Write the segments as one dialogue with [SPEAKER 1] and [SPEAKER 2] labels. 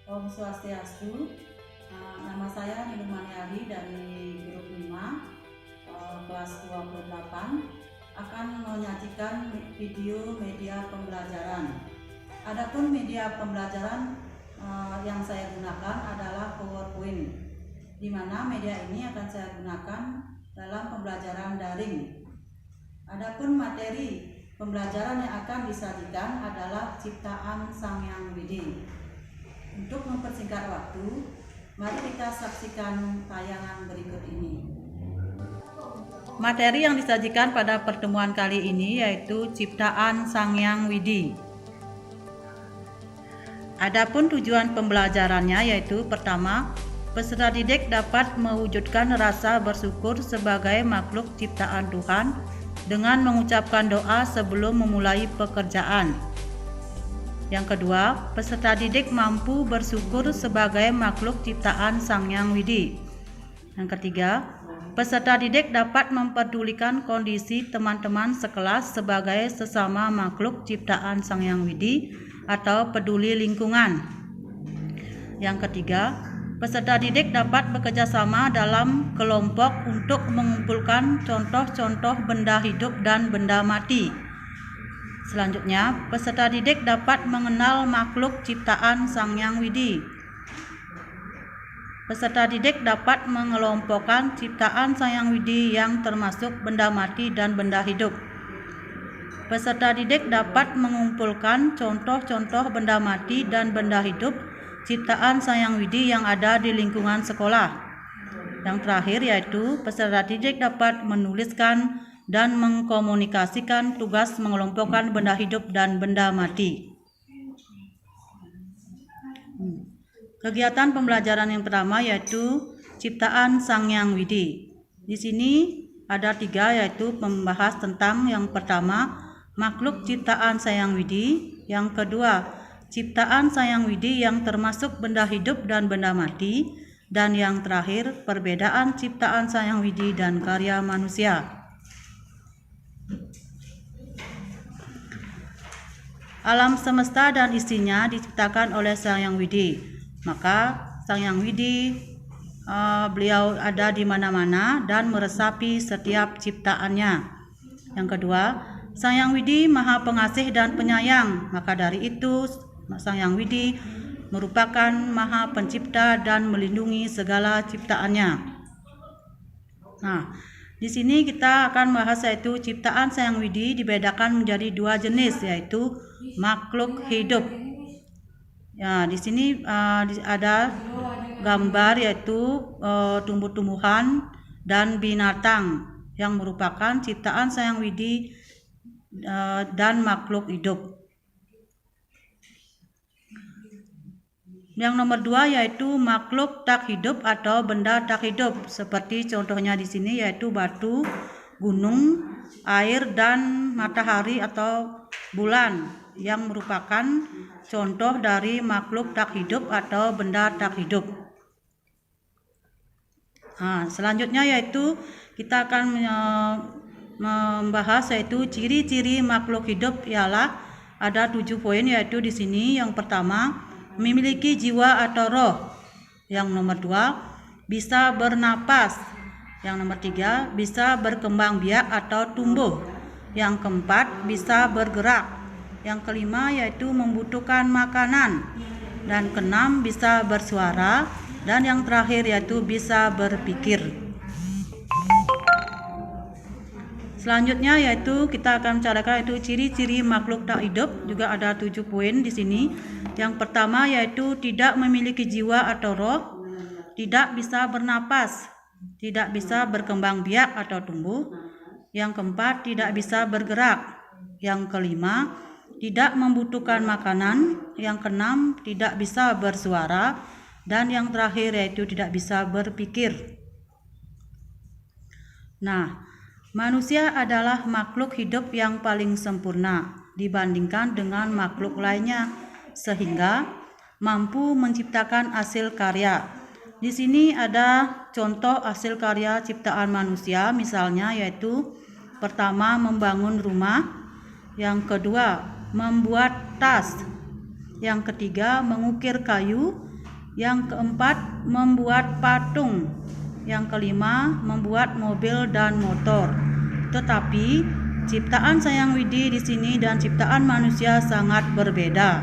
[SPEAKER 1] Om Swastiastu. Nama saya Nining Maniari dari grup 5 kelas 28 akan menyajikan video media pembelajaran. Adapun media pembelajaran yang saya gunakan adalah PowerPoint, di mana media ini akan saya gunakan dalam pembelajaran daring. Adapun materi pembelajaran yang akan disajikan adalah ciptaan Sang Hyang Widi. Untuk mempersingkat waktu, mari kita saksikan tayangan berikut ini. Materi yang disajikan pada pertemuan kali ini yaitu ciptaan Sang Hyang Widi. Adapun tujuan pembelajarannya yaitu pertama, peserta didik dapat mewujudkan rasa bersyukur sebagai makhluk ciptaan Tuhan dengan mengucapkan doa sebelum memulai pekerjaan. Yang kedua, peserta didik mampu bersyukur sebagai makhluk ciptaan Sang Hyang Widi. Yang ketiga, peserta didik dapat memperdulikan kondisi teman-teman sekelas sebagai sesama makhluk ciptaan Sang Hyang Widi atau peduli lingkungan. Yang ketiga, peserta didik dapat bekerja sama dalam kelompok untuk mengumpulkan contoh-contoh benda hidup dan benda mati. Selanjutnya, peserta didik dapat mengenal makhluk ciptaan Sang Hyang Widi. Peserta didik dapat mengelompokkan ciptaan Sang Hyang Widi yang termasuk benda mati dan benda hidup. Peserta didik dapat mengumpulkan contoh-contoh benda mati dan benda hidup ciptaan Sang Hyang Widi yang ada di lingkungan sekolah. Yang terakhir yaitu peserta didik dapat menuliskan dan mengkomunikasikan tugas mengelompokkan benda hidup dan benda mati. Kegiatan pembelajaran yang pertama yaitu ciptaan Sang Hyang Widi. Di sini ada 3 yaitu membahas tentang yang pertama makhluk ciptaan Sang Hyang Widi, yang kedua ciptaan Sang Hyang Widi yang termasuk benda hidup dan benda mati, dan yang terakhir perbedaan ciptaan Sang Hyang Widi dan karya manusia. Alam semesta dan isinya diciptakan oleh Sang Hyang Widi. Maka Sang Hyang Widi beliau ada di mana-mana dan meresapi setiap ciptaannya. Yang kedua, Sang Hyang Widi Maha Pengasih dan Penyayang. Maka dari itu Sang Hyang Widi merupakan Maha Pencipta dan melindungi segala ciptaannya. Nah, di sini kita akan bahas yaitu ciptaan Sang Hyang Widi dibedakan menjadi 2 jenis yaitu makhluk hidup. Ya, di sini ada gambar yaitu tumbuh-tumbuhan dan binatang yang merupakan ciptaan Sang Hyang Widi dan makhluk hidup. Yang nomor 2 yaitu makhluk tak hidup atau benda tak hidup, seperti contohnya di sini yaitu batu, gunung, air, dan matahari atau bulan yang merupakan contoh dari makhluk tak hidup atau benda tak hidup. Selanjutnya yaitu kita akan membahas yaitu ciri-ciri makhluk hidup ialah ada 7 poin yaitu di sini. Yang pertama, memiliki jiwa atau roh. Yang nomor 2, bisa bernapas. Yang nomor 3, bisa berkembang biak atau tumbuh. Yang keempat, bisa bergerak. Yang kelima yaitu membutuhkan makanan. Dan keenam, bisa bersuara. Dan yang terakhir yaitu bisa berpikir. Selanjutnya yaitu kita akan bicarakan yaitu ciri-ciri makhluk tak hidup, juga ada 7 poin di sini. Yang pertama yaitu tidak memiliki jiwa atau roh, tidak bisa bernapas, tidak bisa berkembang biak atau tumbuh. Yang keempat, tidak bisa bergerak. Yang kelima, tidak membutuhkan makanan. Yang keenam, tidak bisa bersuara. Dan yang terakhir yaitu tidak bisa berpikir. Nah, manusia adalah makhluk hidup yang paling sempurna dibandingkan dengan makhluk lainnya, sehingga mampu menciptakan hasil karya. Di sini ada contoh hasil karya ciptaan manusia, misalnya yaitu pertama membangun rumah, yang kedua membuat tas, yang ketiga mengukir kayu, Yang keempat, membuat patung. Yang kelima, membuat mobil dan motor. Tetapi ciptaan Sayang Widi di sini dan ciptaan manusia sangat berbeda.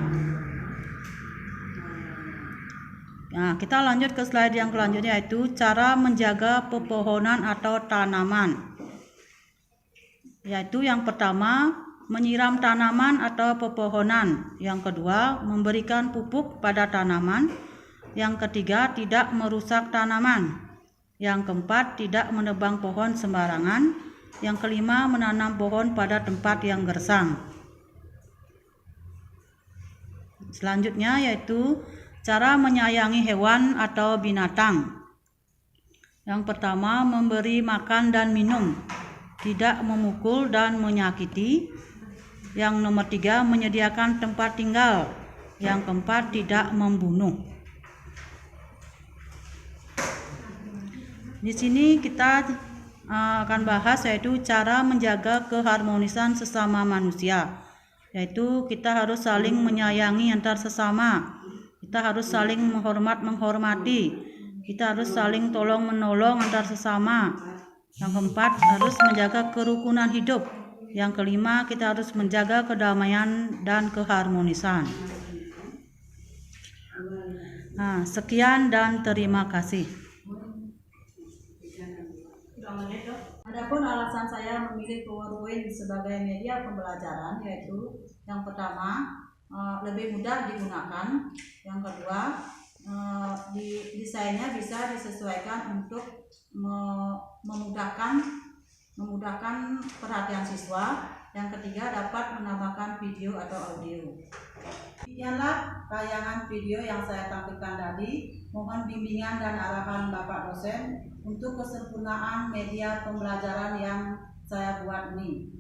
[SPEAKER 1] Nah, kita lanjut ke slide yang selanjutnya, yaitu cara menjaga pepohonan atau tanaman. Yaitu yang pertama, menyiram tanaman atau pepohonan. Yang kedua, memberikan pupuk pada tanaman. Yang ketiga, tidak merusak tanaman. Yang keempat, tidak menebang pohon sembarangan. Yang kelima, menanam pohon pada tempat yang gersang. Selanjutnya yaitu cara menyayangi hewan atau binatang. Yang pertama, memberi makan dan minum, tidak memukul dan menyakiti. Yang nomor 3, menyediakan tempat tinggal. Yang keempat, tidak membunuh. Di sini kita akan bahas yaitu cara menjaga keharmonisan sesama manusia. Yaitu kita harus saling menyayangi antar sesama. Kita harus saling menghormati. Kita harus saling tolong menolong antar sesama. Yang keempat, harus menjaga kerukunan hidup. Yang kelima, kita harus menjaga kedamaian dan keharmonisan. Nah, sekian dan terima kasih. Adapun alasan saya memilih PowerPoint sebagai media pembelajaran yaitu yang pertama, lebih mudah digunakan. Yang kedua, desainnya bisa disesuaikan untuk memudahkan perhatian siswa. Yang ketiga, dapat menambahkan video atau audio. Demikianlah tayangan video yang saya tampilkan tadi. Mohon bimbingan dan arahan Bapak dosen untuk kesempurnaan media pembelajaran yang saya buat ini.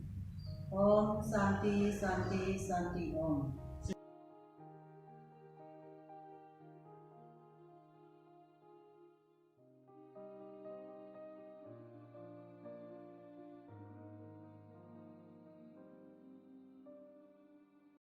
[SPEAKER 1] Om Santi Santi Santi Om.